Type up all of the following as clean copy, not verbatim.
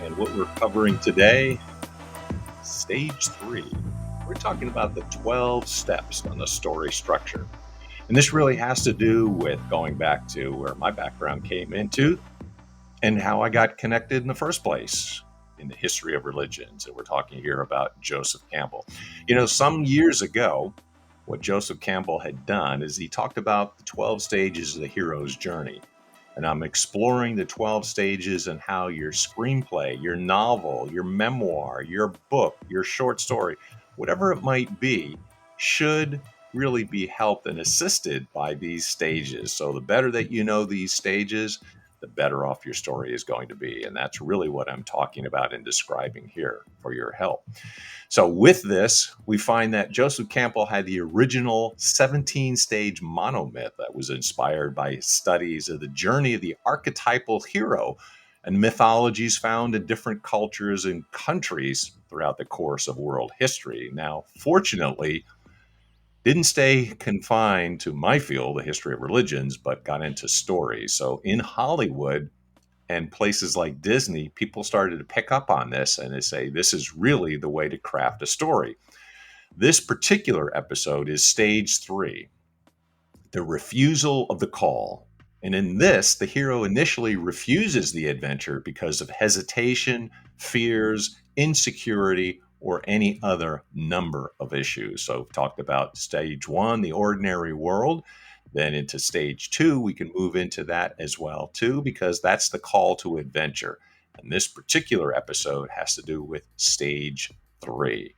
And what we're covering today, stage 3. We're talking about the 12 steps on the story structure. And this really has to do with going back to where my background came into and how I got connected in the first place in the history of religions. And we're talking here about Joseph Campbell. Some years ago, what Joseph Campbell had done is he talked about the 12 stages of the hero's journey. And I'm exploring the 12 stages and how your screenplay, your novel, your memoir, your book, your short story, whatever it might be, should really be helped and assisted by these stages. So the better that you know these stages, the better off your story is going to be. And that's really what I'm talking about and describing here for your help. So with this, we find that Joseph Campbell had the original 17-stage monomyth that was inspired by studies of the journey of the archetypal hero and mythologies found in different cultures and countries throughout the course of world history. Now, fortunately, didn't stay confined to my field, the history of religions, but got into stories. So in Hollywood, and places like Disney, people started to pick up on this and they say, this is really the way to craft a story. This particular episode is stage 3, the refusal of the call. And in this, the hero initially refuses the adventure because of hesitation, fears, insecurity, or any other number of issues. So we've talked about stage 1, the ordinary world. Then into stage 2, we can move into that as well too, because that's the call to adventure. And this particular episode has to do with stage 3.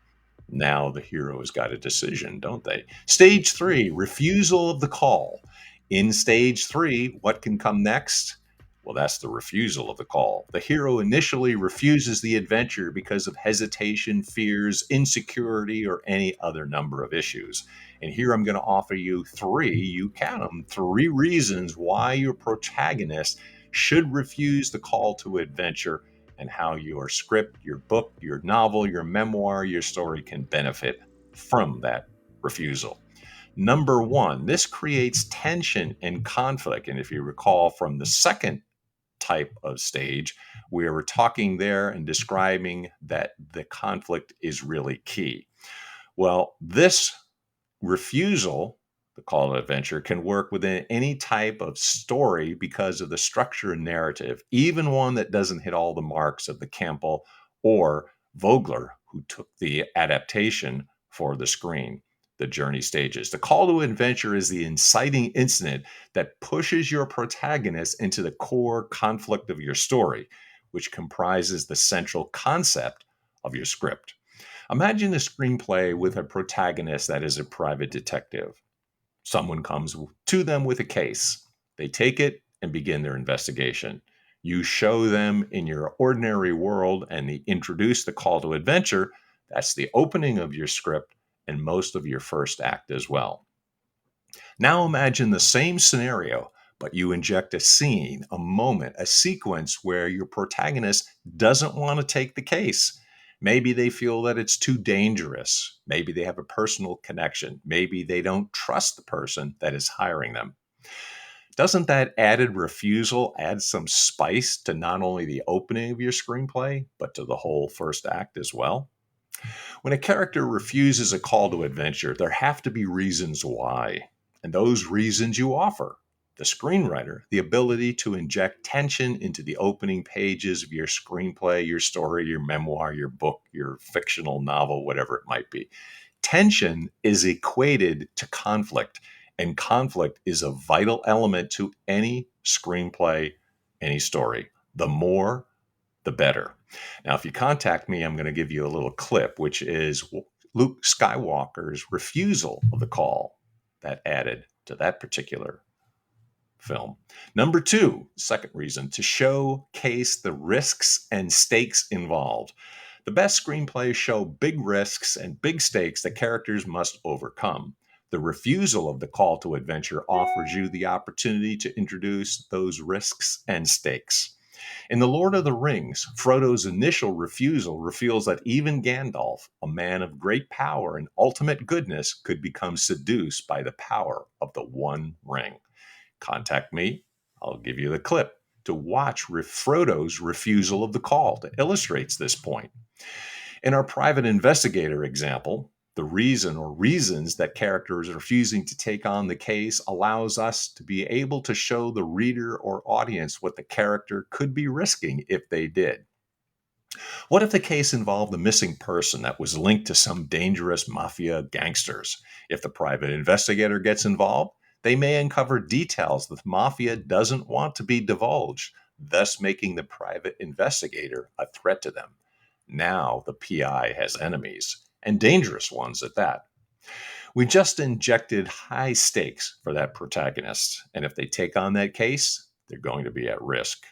Now the hero has got a decision, don't they? Stage 3, refusal of the call. In stage 3, what can come next? Well, that's the refusal of the call. The hero initially refuses the adventure because of hesitation, fears, insecurity, or any other number of issues. And here I'm going to offer you 3, you count them, 3 reasons why your protagonist should refuse the call to adventure and how your script, your book, your novel, your memoir, your story can benefit from that refusal. Number 1, this creates tension and conflict. And if you recall from the second type of stage, we were talking there and describing that the conflict is really key. Well, this refusal, the call to adventure, can work within any type of story because of the structure and narrative, even one that doesn't hit all the marks of the Campbell or Vogler, who took the adaptation for the screen. The journey stages. The call to adventure is the inciting incident that pushes your protagonist into the core conflict of your story, which comprises the central concept of your script. Imagine a screenplay with a protagonist that is a private detective. Someone comes to them with a case. They take it and begin their investigation. You show them in your ordinary world and introduce the call to adventure. That's the opening of your script and most of your first act as well. Now imagine the same scenario, but you inject a scene, a moment, a sequence where your protagonist doesn't want to take the case. Maybe they feel that it's too dangerous. Maybe they have a personal connection. Maybe they don't trust the person that is hiring them. Doesn't that added refusal add some spice to not only the opening of your screenplay, but to the whole first act as well? When a character refuses a call to adventure, there have to be reasons why. And those reasons you offer. The screenwriter, the ability to inject tension into the opening pages of your screenplay, your story, your memoir, your book, your fictional novel, whatever it might be. Tension is equated to conflict, and conflict is a vital element to any screenplay, any story. The more, the better. Now, if you contact me, I'm going to give you a little clip, which is Luke Skywalker's refusal of the call that added to that particular film. Number 2, second reason, to showcase the risks and stakes involved. The best screenplays show big risks and big stakes that characters must overcome. The refusal of the call to adventure offers you the opportunity to introduce those risks and stakes. In The Lord of the Rings, Frodo's initial refusal reveals that even Gandalf, a man of great power and ultimate goodness, could become seduced by the power of the One Ring. Contact me. I'll give you the clip to watch Frodo's refusal of the call that illustrates this point. In our private investigator example, the reason or reasons that characters are refusing to take on the case allows us to be able to show the reader or audience what the character could be risking if they did. What if the case involved a missing person that was linked to some dangerous mafia gangsters? If the private investigator gets involved, they may uncover details that the mafia doesn't want to be divulged, thus making the private investigator a threat to them. Now the PI has enemies, and dangerous ones at that. We just injected high stakes for that protagonist, and if they take on that case, they're going to be at risk.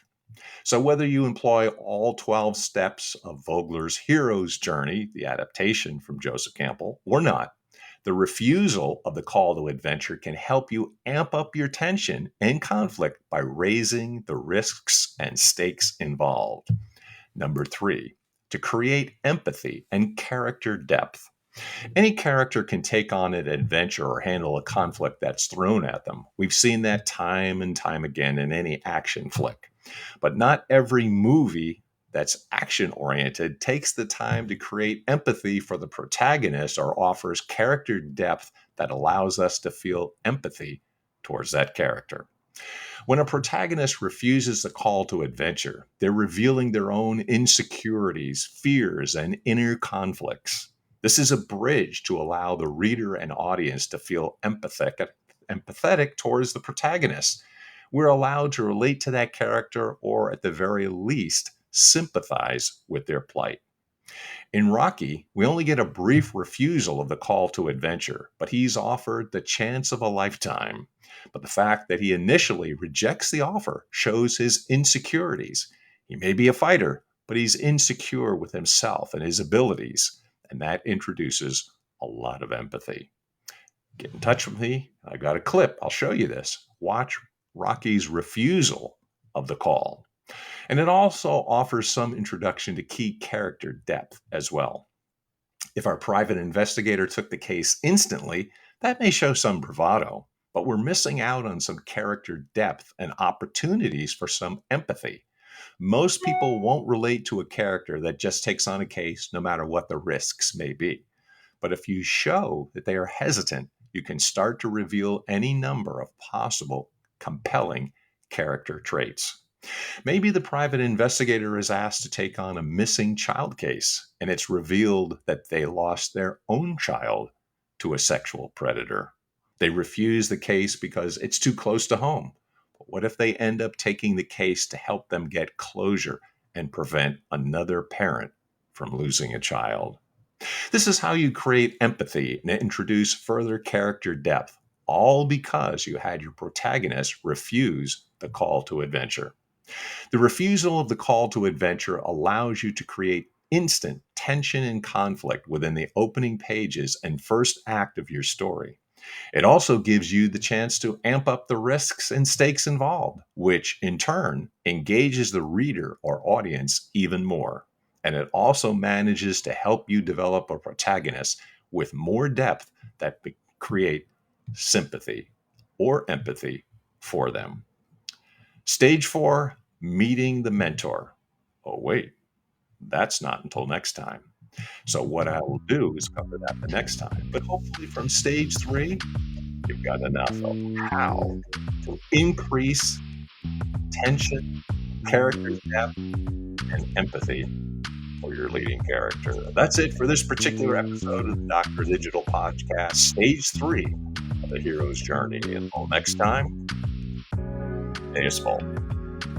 So, whether you employ all 12 steps of Vogler's hero's journey, the adaptation from Joseph Campbell, or not, the refusal of the call to adventure can help you amp up your tension and conflict by raising the risks and stakes involved. Number 3, to create empathy and character depth. Any character can take on an adventure or handle a conflict that's thrown at them. We've seen that time and time again in any action flick. But not every movie that's action-oriented takes the time to create empathy for the protagonist or offers character depth that allows us to feel empathy towards that character. When a protagonist refuses the call to adventure, they're revealing their own insecurities, fears, and inner conflicts. This is a bridge to allow the reader and audience to feel empathetic towards the protagonist. We're allowed to relate to that character or, at the very least, sympathize with their plight. In Rocky, we only get a brief refusal of the call to adventure, but he's offered the chance of a lifetime. But the fact that he initially rejects the offer shows his insecurities. He may be a fighter, but he's insecure with himself and his abilities, and that introduces a lot of empathy. Get in touch with me. I got a clip. I'll show you this. Watch Rocky's refusal of the call. And it also offers some introduction to key character depth as well. If our private investigator took the case instantly, that may show some bravado, but we're missing out on some character depth and opportunities for some empathy. Most people won't relate to a character that just takes on a case no matter what the risks may be. But if you show that they are hesitant, you can start to reveal any number of possible compelling character traits. Maybe the private investigator is asked to take on a missing child case, and it's revealed that they lost their own child to a sexual predator. They refuse the case because it's too close to home. But what if they end up taking the case to help them get closure and prevent another parent from losing a child? This is how you create empathy and introduce further character depth, all because you had your protagonist refuse the call to adventure. The refusal of the call to adventure allows you to create instant tension and conflict within the opening pages and first act of your story. It also gives you the chance to amp up the risks and stakes involved, which in turn engages the reader or audience even more. And it also manages to help you develop a protagonist with more depth that create sympathy or empathy for them. Stage 4, meeting the mentor. Oh, wait, that's not until next time. So what I will do is cover that the next time. But hopefully from stage 3, you've got enough of how to increase tension, character depth, and empathy for your leading character. That's it for this particular episode of the Dr. Digital Podcast, Stage 3 of the Hero's Journey. Until next time, stay small.